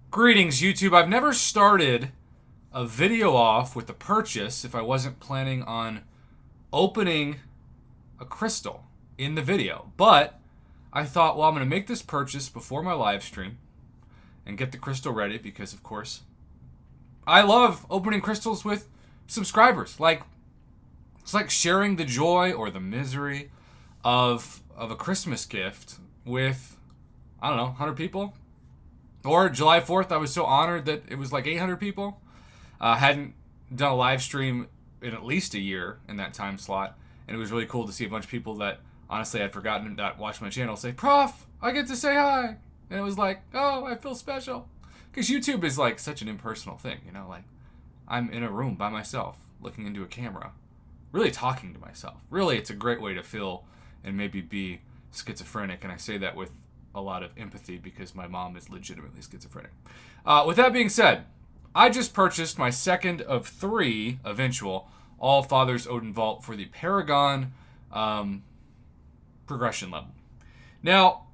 Greetings, YouTube. I've never started a video off with a purchase if I wasn't planning on opening a crystal in the video. But I thought, well, I'm going to make this purchase before my live stream and get the crystal ready because, of course, I love opening crystals with subscribers. It's like sharing the joy or the misery of a Christmas gift with, I don't know, 100 people. Or July 4th, I was so honored that it was like 800 people. Hadn't done a live stream in at least a year in that time slot. And it was really cool to see a bunch of people that honestly I'd forgotten that watch my channel say, "Prof, I get to say hi." And it was like, oh, I feel special. Because YouTube is like such an impersonal thing, you know? Like, I'm in a room by myself, looking into a camera, really talking to myself. Really, it's a great way to feel and maybe be schizophrenic. And I say that with a lot of empathy because my mom is legitimately schizophrenic. With that being said, I just purchased my second of 3 eventual All Fathers Odin Vault for the Paragon progression level. Now,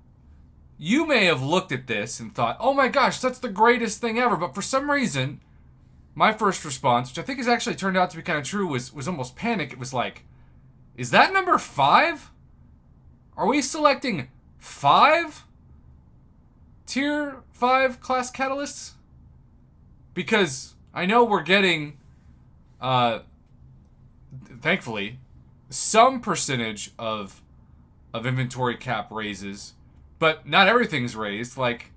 you may have looked at this and thought, oh my gosh, that's the greatest thing ever. But for some reason, my first response, which I think has actually turned out to be kind of true, was almost panic. It was like, is that number 5? Are we selecting 5 tier 5 class catalysts? Because I know we're getting, thankfully, some percentage of inventory cap raises, but not everything's raised. Like,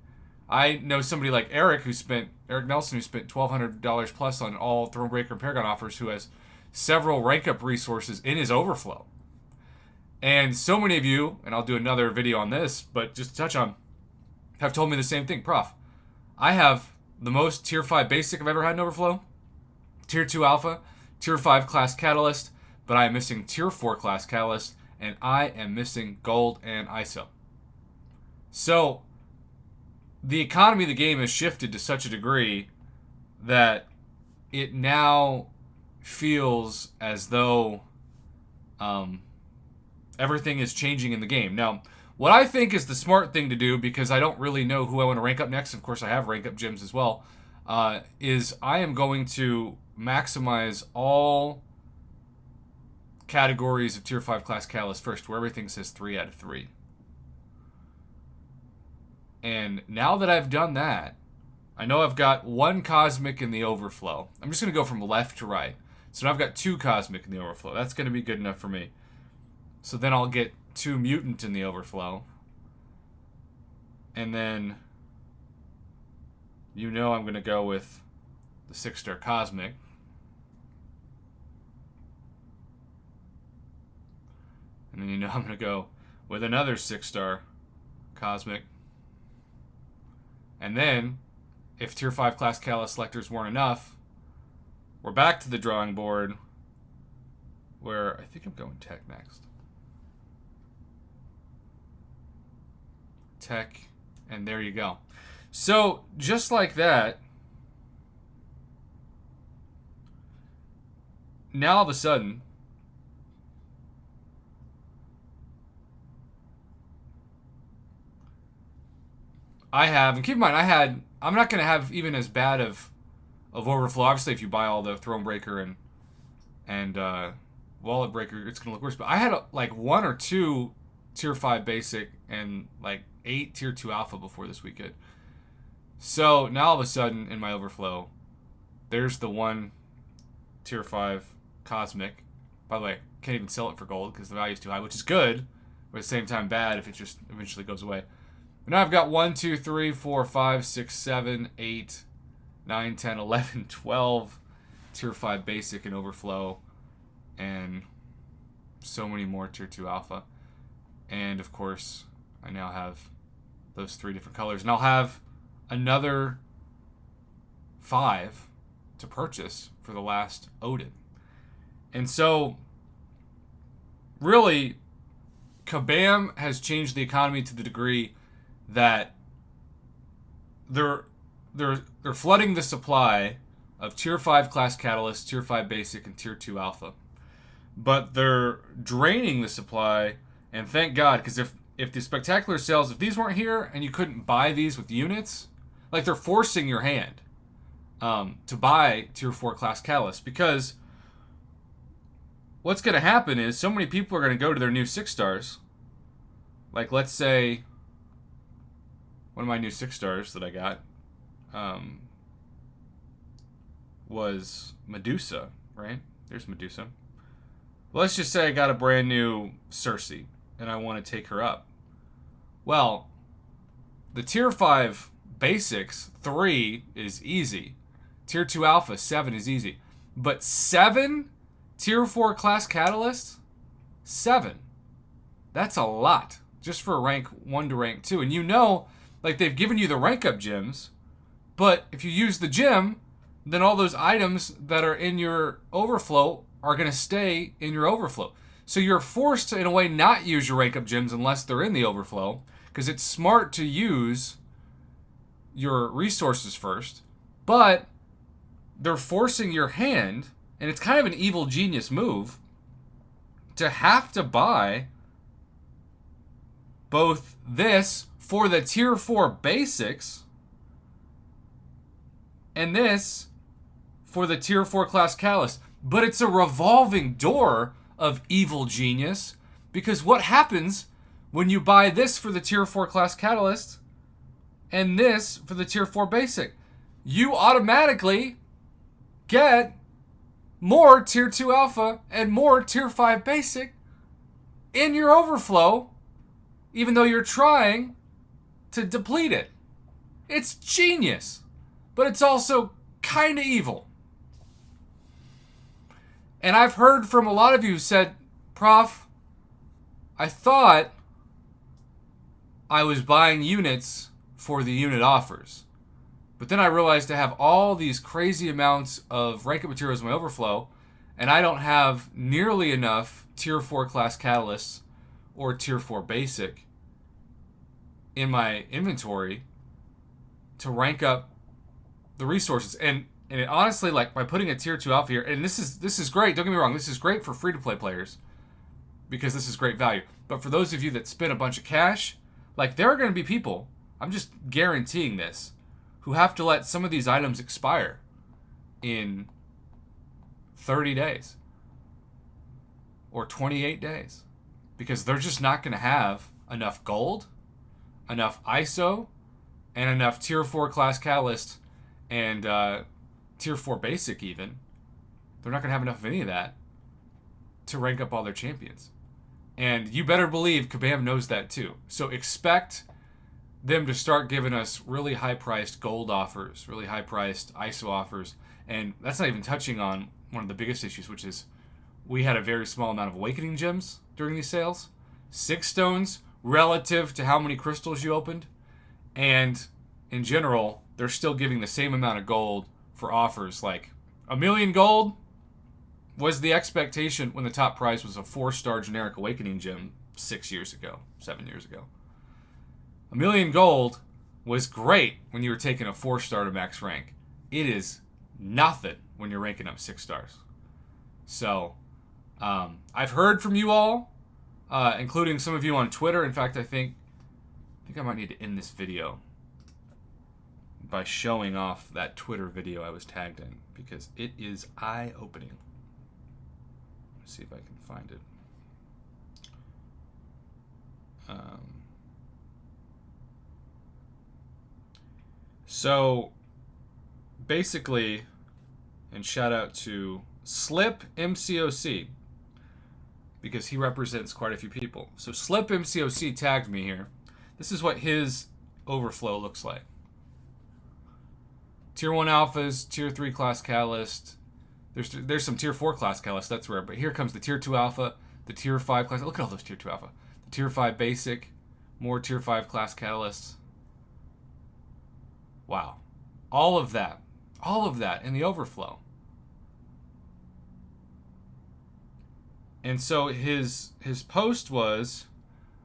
I know somebody like Eric Nelson, who spent $1,200 plus on all Thronebreaker and Paragon offers, who has several rank up resources in his Overflow. And so many of you, and I'll do another video on this, but just to touch on, have told me the same thing. Prof, I have the most tier 5 basic I've ever had in Overflow, tier 2 alpha, tier 5 class catalyst, but I am missing tier 4 class catalyst, and I am missing gold and ISO. So the economy of the game has shifted to such a degree that it now feels as though everything is changing in the game. Now, what I think is the smart thing to do, because I don't really know who I want to rank up next, of course I have rank up gyms as well, is I am going to maximize all categories of tier 5 class catalyst first, where everything says 3 out of 3. And now that I've done that, I know I've got 1 cosmic in the Overflow. I'm just going to go from left to right. So now I've got 2 cosmic in the Overflow. That's going to be good enough for me. So then I'll get 2 mutant in the Overflow. And then, you know, I'm going to go with the 6-star cosmic. And then, you know, I'm going to go with another 6-star cosmic. And then, if tier 5 class catalyst selectors weren't enough, we're back to the drawing board, where I think I'm going tech next. Tech, and there you go. So, just like that, now all of a sudden, I have, and keep in mind, I'm not going to have even as bad of Overflow. Obviously, if you buy all the Thronebreaker and Wallet Breaker, it's going to look worse. But I had like 1 or 2 tier 5 basic and like 8 tier 2 alpha before this weekend. So now all of a sudden in my Overflow, there's the 1 tier 5 cosmic. By the way, can't even sell it for gold because the value's too high, which is good, but at the same time bad if it just eventually goes away. But now I've got 1, 2, 3, 4, 5, 6, 7, 8, 9, 10, 11, 12 tier 5 basic and Overflow, and so many more tier 2 alpha. And of course, I now have those 3 different colors. And I'll have another 5 to purchase for the last Odin. And so, really, Kabam has changed the economy to the degree that they're flooding the supply of tier 5 class catalyst, tier 5 basic, and tier 2 alpha. But they're draining the supply, and thank God, because if the spectacular sales, if these weren't here and you couldn't buy these with units, Like they're forcing your hand to buy tier 4 class catalyst, because what's going to happen is so many people are going to go to their new 6 stars. Like, let's say one of my new 6 stars that I got was Medusa, right? There's Medusa. Well, let's just say I got a brand new Cersei and I want to take her up. Well, the tier 5 basics, 3 is easy. Tier 2 alpha, 7 is easy. But 7 tier 4 class catalysts? 7. That's a lot. Just for rank 1 to rank 2. And you know, like, they've given you the rank up gems, but if you use the gem, then all those items that are in your overflow are going to stay in your overflow. So you're forced to, in a way, not use your rank up gems unless they're in the overflow, because it's smart to use your resources first, but they're forcing your hand, and it's kind of an evil genius move, to have to buy both this for the tier 4 basics and this for the tier 4 class catalyst. But it's a revolving door of evil genius, because what happens when you buy this for the tier 4 class catalyst and this for the tier 4 basic? You automatically get more tier 2 alpha and more tier 5 basic in your overflow, even though you're trying to deplete it. It's genius, but it's also kind of evil. And I've heard from a lot of you who said, Prof, I thought I was buying units for the unit offers, but then I realized I have all these crazy amounts of rank up materials in my overflow, and I don't have nearly enough tier 4 class catalysts or tier 4 basic in my inventory to rank up the resources. And it honestly, like, by putting a tier 2 alpha here, and this is great, don't get me wrong, this is great for free-to-play players, because this is great value. But for those of you that spend a bunch of cash, like, there are going to be people, I'm just guaranteeing this, who have to let some of these items expire in 30 days or 28 days, because they're just not going to have enough gold, enough ISO, and enough tier 4 class catalyst and tier 4 basic even. They're not going to have enough of any of that to rank up all their champions. And you better believe Kabam knows that too. So expect them to start giving us really high-priced gold offers, really high-priced ISO offers. And that's not even touching on one of the biggest issues, which is we had a very small amount of awakening gems during these sales. 6 stones relative to how many crystals you opened. And in general, they're still giving the same amount of gold for offers. Like, 1 million gold was the expectation when the top prize was a 4-star generic awakening gem 6 years ago, 7 years ago. 1 million gold was great when you were taking a 4-star to max rank. It is nothing when you're ranking up 6 stars. So, I've heard from you all, including some of you on Twitter. In fact, I think I might need to end this video by showing off that Twitter video I was tagged in, because it is eye-opening. Let's see if I can find it. So, basically, and shout out to Slip MCOC, because he represents quite a few people. So Slip MCOC tagged me here. This is what his overflow looks like. Tier 1 alphas, Tier 3 class catalyst. There's some Tier 4 class catalyst, that's rare. But here comes the Tier 2 alpha, the Tier 5 class. Look at all those Tier 2 alpha. The Tier 5 basic, more Tier 5 class catalysts. Wow. All of that in the overflow. And so his post was,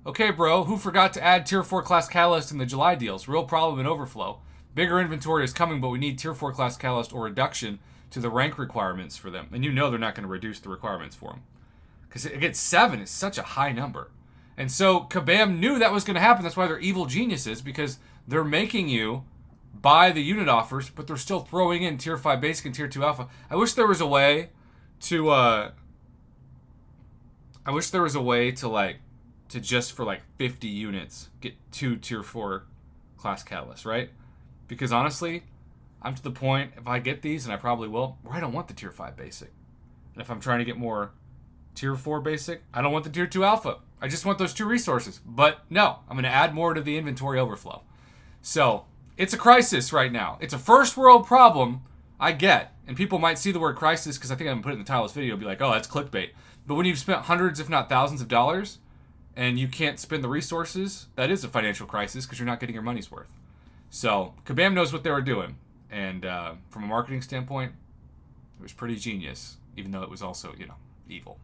okay, bro, who forgot to add Tier 4 class catalyst in the July deals? Real problem in overflow. Bigger inventory is coming, but we need Tier 4 class catalyst or reduction to the rank requirements for them. And you know they're not going to reduce the requirements for them, because again, 7 is such a high number. And so Kabam knew that was going to happen. That's why they're evil geniuses, because they're making you buy the unit offers, but they're still throwing in tier 5 basic and tier 2 alpha. I wish there was a way to like to just for like 50 units get 2 tier 4 class catalysts, right? Because honestly, I'm to the point, if I get these, and I probably will, where I don't want the tier 5 basic. And if I'm trying to get more tier 4 basic, I don't want the tier 2 alpha. I just want those 2 resources. But no, I'm going to add more to the inventory overflow. So it's a crisis right now. It's a first world problem, I get. And people might see the word crisis because I think I'm going to put it in the title of this video and be like, oh, that's clickbait. But when you've spent hundreds, if not thousands of dollars, and you can't spend the resources, that is a financial crisis because you're not getting your money's worth. So Kabam knows what they were doing. And from a marketing standpoint, it was pretty genius, even though it was also, evil.